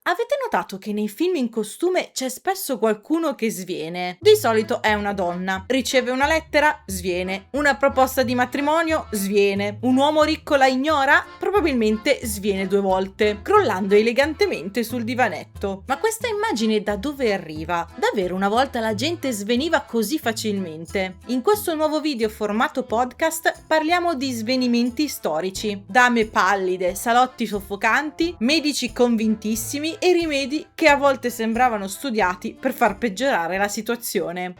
Avete notato che nei film in costume c'è spesso qualcuno che sviene? Di solito è una donna. Riceve una lettera? Sviene. Una proposta di matrimonio? Sviene. Un uomo ricco la ignora? Probabilmente sviene 2 volte, crollando elegantemente sul divanetto. Ma questa immagine da dove arriva? Davvero una volta la gente sveniva così facilmente? In questo nuovo video formato podcast parliamo di svenimenti storici. Dame pallide, salotti soffocanti, medici convintissimi e rimedi che a volte sembravano studiati per far peggiorare la situazione.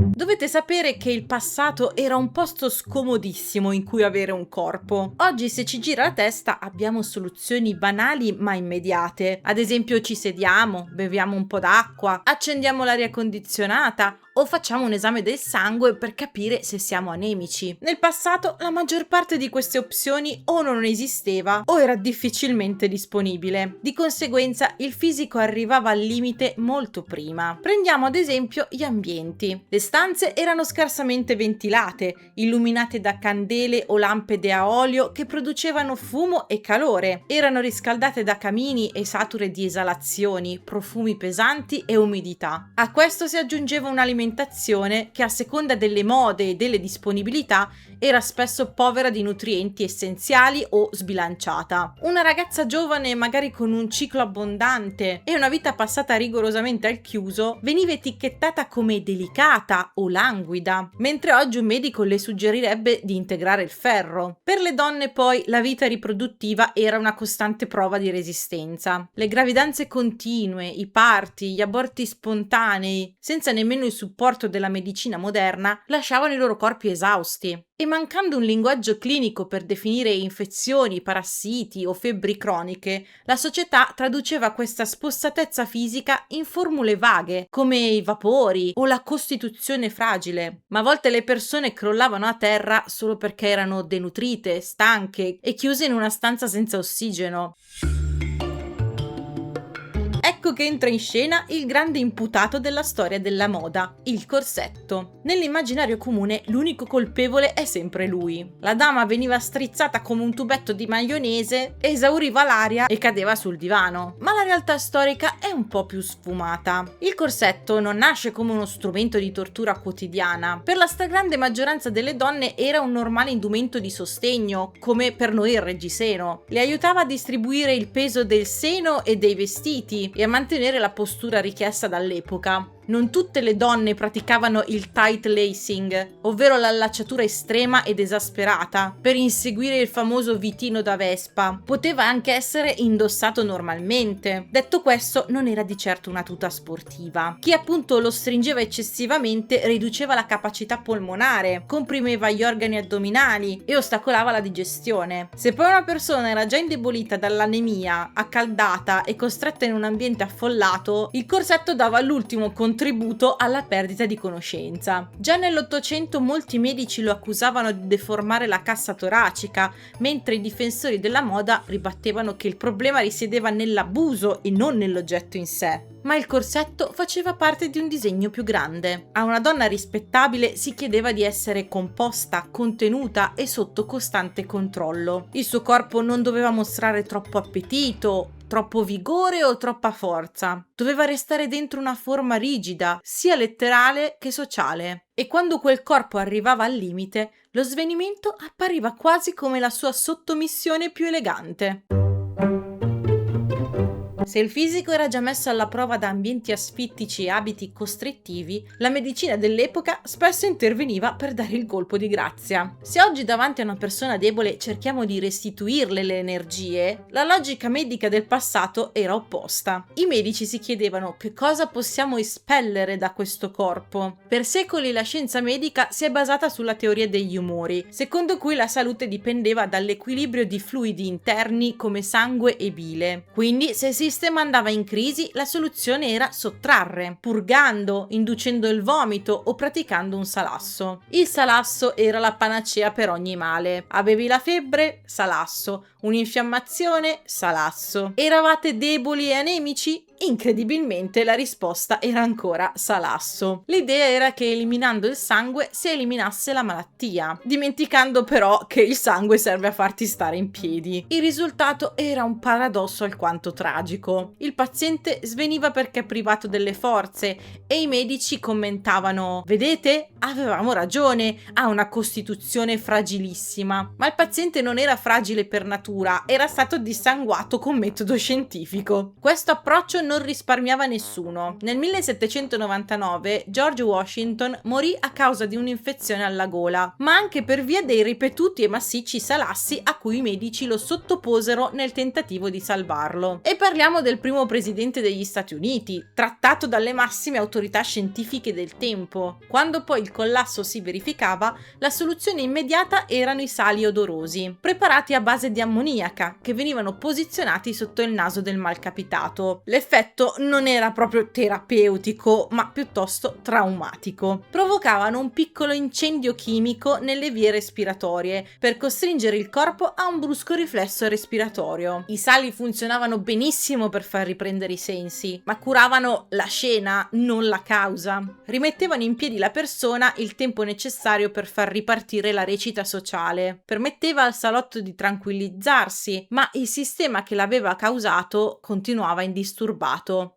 Dovete sapere che il passato era un posto scomodissimo in cui avere un corpo. Oggi, se ci gira la testa, abbiamo soluzioni banali ma immediate. Ad esempio, ci sediamo, beviamo un po' d'acqua, accendiamo l'aria condizionata o facciamo un esame del sangue per capire se siamo anemici. Nel passato, la maggior parte di queste opzioni o non esisteva o era difficilmente disponibile. Di conseguenza, il fisico arrivava al limite molto prima. Prendiamo ad esempio gli ambienti. Le stanze erano scarsamente ventilate, illuminate da candele o lampade a olio che producevano fumo e calore. Erano riscaldate da camini e sature di esalazioni, profumi pesanti e umidità. A questo si aggiungeva un'alimentazione che a seconda delle mode e delle disponibilità era spesso povera di nutrienti essenziali o sbilanciata. Una ragazza giovane, magari con un ciclo abbondante e una vita passata rigorosamente al chiuso, veniva etichettata come delicata o languida, mentre oggi un medico le suggerirebbe di integrare il ferro. Per le donne poi la vita riproduttiva era una costante prova di resistenza. Le gravidanze continue, i parti, gli aborti spontanei, senza nemmeno il supporto della medicina moderna, lasciavano i loro corpi esausti. E mancando un linguaggio clinico per definire infezioni, parassiti o febbri croniche, la società traduceva questa spossatezza fisica in formule vaghe, come i vapori o la costituzione fragile. Ma a volte le persone crollavano a terra solo perché erano denutrite, stanche e chiuse in una stanza senza ossigeno. Ecco che entra in scena il grande imputato della storia della moda, il corsetto. Nell'immaginario comune l'unico colpevole è sempre lui. La dama veniva strizzata come un tubetto di maionese, esauriva l'aria e cadeva sul divano. Ma la realtà storica è un po' più sfumata. Il corsetto non nasce come uno strumento di tortura quotidiana. Per la stragrande maggioranza delle donne era un normale indumento di sostegno, come per noi il reggiseno. Le aiutava a distribuire il peso del seno e dei vestiti e a mantenere la postura richiesta dall'epoca. Non tutte le donne praticavano il tight lacing, ovvero l'allacciatura estrema ed esasperata, per inseguire il famoso vitino da Vespa. Poteva anche essere indossato normalmente. Detto questo, non era di certo una tuta sportiva. Chi appunto lo stringeva eccessivamente riduceva la capacità polmonare, comprimeva gli organi addominali e ostacolava la digestione. Se poi una persona era già indebolita dall'anemia, accaldata e costretta in un ambiente affollato, il corsetto dava l'ultimo contributo alla perdita di conoscenza. Già nell'Ottocento molti medici lo accusavano di deformare la cassa toracica, mentre i difensori della moda ribattevano che il problema risiedeva nell'abuso e non nell'oggetto in sé. Ma il corsetto faceva parte di un disegno più grande. A una donna rispettabile si chiedeva di essere composta, contenuta e sotto costante controllo. Il suo corpo non doveva mostrare troppo appetito, troppo vigore o troppa forza. Doveva restare dentro una forma rigida, sia letterale che sociale. E quando quel corpo arrivava al limite, lo svenimento appariva quasi come la sua sottomissione più elegante. Se il fisico era già messo alla prova da ambienti asfittici e abiti costrittivi, la medicina dell'epoca spesso interveniva per dare il colpo di grazia. Se oggi davanti a una persona debole cerchiamo di restituirle le energie, la logica medica del passato era opposta. I medici si chiedevano che cosa possiamo espellere da questo corpo. Per secoli la scienza medica si è basata sulla teoria degli umori, secondo cui la salute dipendeva dall'equilibrio di fluidi interni come sangue e bile. Quindi se esiste sistema andava in crisi, la soluzione era sottrarre, purgando, inducendo il vomito o praticando un salasso. Il salasso era la panacea per ogni male. Avevi la febbre? Salasso. Un'infiammazione? Salasso. Eravate deboli e anemici? Incredibilmente la risposta era ancora salasso. L'idea era che eliminando il sangue si eliminasse la malattia, dimenticando però che il sangue serve a farti stare in piedi. Il risultato era un paradosso alquanto tragico. Il paziente sveniva perché privato delle forze e i medici commentavano: vedete? Avevamo ragione, ha una costituzione fragilissima. Ma il paziente non era fragile per natura, era stato dissanguato con metodo scientifico. Questo approccio non risparmiava nessuno. Nel 1799 George Washington morì a causa di un'infezione alla gola, ma anche per via dei ripetuti e massicci salassi a cui i medici lo sottoposero nel tentativo di salvarlo. E parliamo del primo presidente degli Stati Uniti, trattato dalle massime autorità scientifiche del tempo. Quando poi il collasso si verificava, la soluzione immediata erano i sali odorosi, preparati a base di ammoniaca, che venivano posizionati sotto il naso del malcapitato. L'effetto non era proprio terapeutico, ma piuttosto traumatico. Provocavano un piccolo incendio chimico nelle vie respiratorie per costringere il corpo a un brusco riflesso respiratorio. I sali funzionavano benissimo per far riprendere i sensi, ma curavano la scena, non la causa. Rimettevano in piedi la persona il tempo necessario per far ripartire la recita sociale. Permetteva al salotto di tranquillizzarsi, ma il sistema che l'aveva causato continuava indisturbato.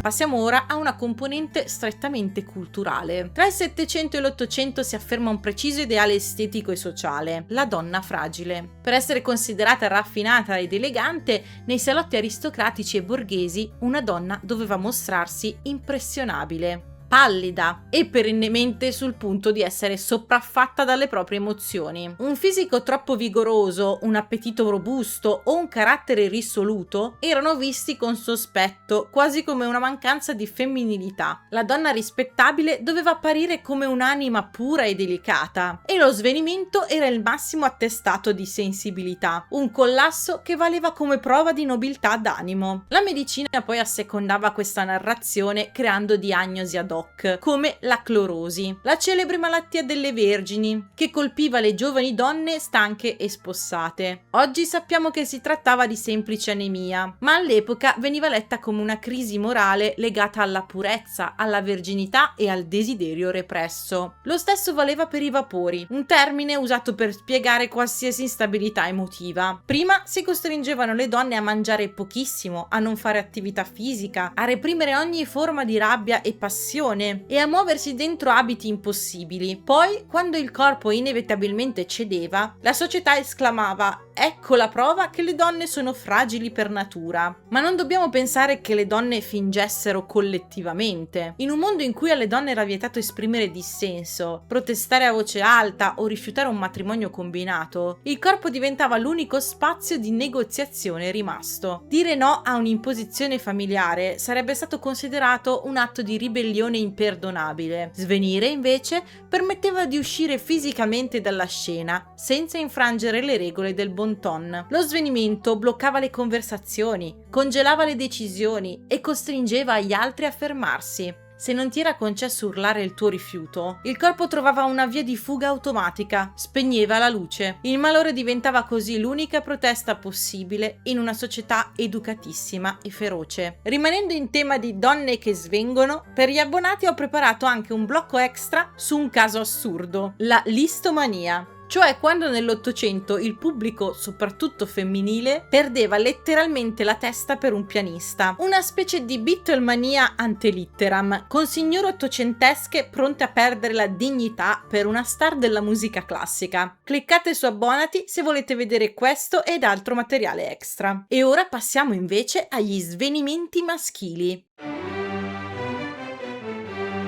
Passiamo ora a una componente strettamente culturale. Tra il Settecento e l'Ottocento si afferma un preciso ideale estetico e sociale: la donna fragile. Per essere considerata raffinata ed elegante, nei salotti aristocratici e borghesi, una donna doveva mostrarsi impressionabile, pallida e perennemente sul punto di essere sopraffatta dalle proprie emozioni. Un fisico troppo vigoroso, un appetito robusto o un carattere risoluto erano visti con sospetto, quasi come una mancanza di femminilità. La donna rispettabile doveva apparire come un'anima pura e delicata, e lo svenimento era il massimo attestato di sensibilità, un collasso che valeva come prova di nobiltà d'animo. La medicina poi assecondava questa narrazione creando diagnosi ad hoc, come la clorosi, la celebre malattia delle vergini, che colpiva le giovani donne stanche e spossate. Oggi sappiamo che si trattava di semplice anemia, ma all'epoca veniva letta come una crisi morale legata alla purezza, alla verginità e al desiderio represso. Lo stesso valeva per i vapori, un termine usato per spiegare qualsiasi instabilità emotiva. Prima si costringevano le donne a mangiare pochissimo, a non fare attività fisica, a reprimere ogni forma di rabbia e passione e a muoversi dentro abiti impossibili. Poi, quando il corpo inevitabilmente cedeva, la società esclamava: ecco la prova che le donne sono fragili per natura. Ma non dobbiamo pensare che le donne fingessero collettivamente. In un mondo in cui alle donne era vietato esprimere dissenso, protestare a voce alta o rifiutare un matrimonio combinato, il corpo diventava l'unico spazio di negoziazione rimasto. Dire no a un'imposizione familiare sarebbe stato considerato un atto di ribellione imperdonabile. Svenire, invece, permetteva di uscire fisicamente dalla scena senza infrangere le regole del bon ton. Lo svenimento bloccava le conversazioni, congelava le decisioni e costringeva gli altri a fermarsi. Se non ti era concesso urlare il tuo rifiuto, il corpo trovava una via di fuga automatica, spegneva la luce. Il malore diventava così l'unica protesta possibile in una società educatissima e feroce. Rimanendo in tema di donne che svengono, per gli abbonati ho preparato anche un blocco extra su un caso assurdo: la listomania. Cioè quando nell'Ottocento il pubblico, soprattutto femminile, perdeva letteralmente la testa per un pianista. Una specie di Beatlemania ante litteram, con signore ottocentesche pronte a perdere la dignità per una star della musica classica. Cliccate su abbonati se volete vedere questo ed altro materiale extra. E ora passiamo invece agli svenimenti maschili.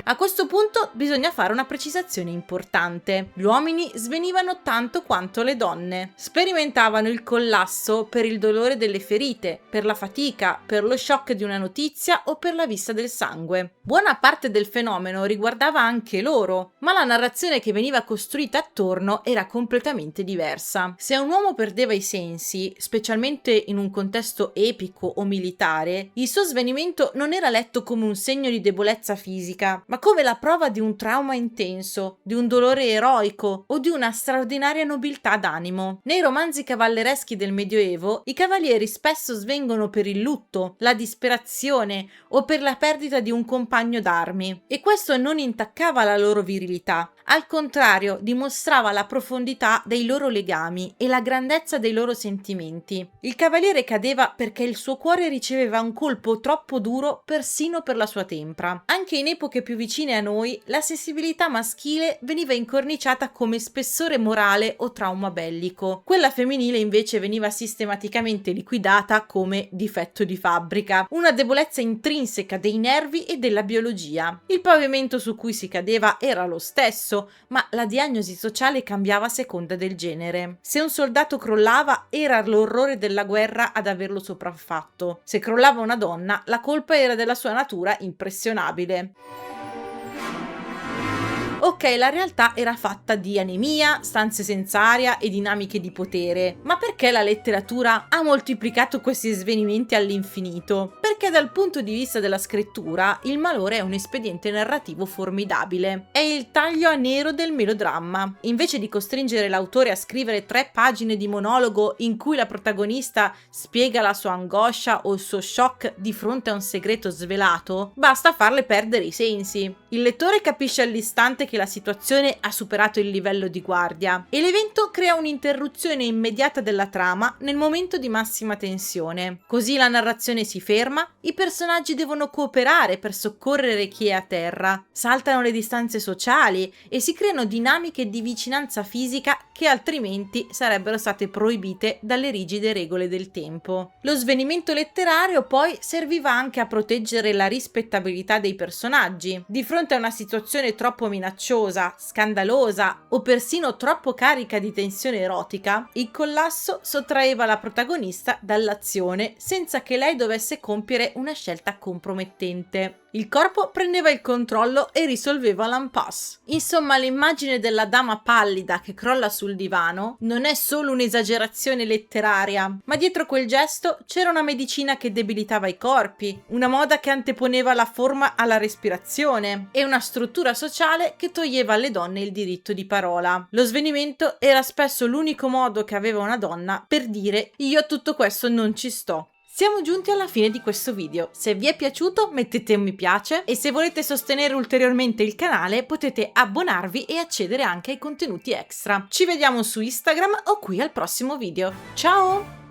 A questo punto bisogna fare una precisazione importante. Gli uomini svenivano tanto quanto le donne. Sperimentavano il collasso per il dolore delle ferite, per la fatica, per lo shock di una notizia o per la vista del sangue. Buona parte del fenomeno riguardava anche loro, ma la narrazione che veniva costruita attorno era completamente diversa. Se un uomo perdeva i sensi, specialmente in un contesto epico o militare, il suo svenimento non era letto come un segno di debolezza fisica, ma ma come la prova di un trauma intenso, di un dolore eroico o di una straordinaria nobiltà d'animo. Nei romanzi cavallereschi del Medioevo, i cavalieri spesso svengono per il lutto, la disperazione o per la perdita di un compagno d'armi, e questo non intaccava la loro virilità. Al contrario, dimostrava la profondità dei loro legami e la grandezza dei loro sentimenti. Il cavaliere cadeva perché il suo cuore riceveva un colpo troppo duro persino per la sua tempra. Anche in epoche più vicine a noi, la sensibilità maschile veniva incorniciata come spessore morale o trauma bellico. Quella femminile invece veniva sistematicamente liquidata come difetto di fabbrica, una debolezza intrinseca dei nervi e della biologia. Il pavimento su cui si cadeva era lo stesso, ma la diagnosi sociale cambiava a seconda del genere. Se un soldato crollava, era l'orrore della guerra ad averlo sopraffatto. Se crollava una donna, la colpa era della sua natura impressionabile. Ok, la realtà era fatta di anemia, stanze senza aria e dinamiche di potere, ma perché la letteratura ha moltiplicato questi svenimenti all'infinito? Perché dal punto di vista della scrittura, il malore è un espediente narrativo formidabile. È il taglio a nero del melodramma. Invece di costringere l'autore a scrivere 3 pagine di monologo in cui la protagonista spiega la sua angoscia o il suo shock di fronte a un segreto svelato, basta farle perdere i sensi. Il lettore capisce all'istante che la situazione ha superato il livello di guardia e l'evento crea un'interruzione immediata della trama nel momento di massima tensione. Così la narrazione si ferma, i personaggi devono cooperare per soccorrere chi è a terra, saltano le distanze sociali e si creano dinamiche di vicinanza fisica che altrimenti sarebbero state proibite dalle rigide regole del tempo. Lo svenimento letterario poi serviva anche a proteggere la rispettabilità dei personaggi. Di fronte a una situazione troppo minacciosa, scandalosa o persino troppo carica di tensione erotica, il collasso sottraeva la protagonista dall'azione senza che lei dovesse compiere una scelta compromettente. Il corpo prendeva il controllo e risolveva l'impasse. Insomma, l'immagine della dama pallida che crolla sul divano non è solo un'esagerazione letteraria, ma dietro quel gesto c'era una medicina che debilitava i corpi, una moda che anteponeva la forma alla respirazione e una struttura sociale che toglieva alle donne il diritto di parola. Lo svenimento era spesso l'unico modo che aveva una donna per dire: io a tutto questo non ci sto. Siamo giunti alla fine di questo video. Se vi è piaciuto mettete un mi piace e se volete sostenere ulteriormente il canale potete abbonarvi e accedere anche ai contenuti extra. Ci vediamo su Instagram o qui al prossimo video. Ciao!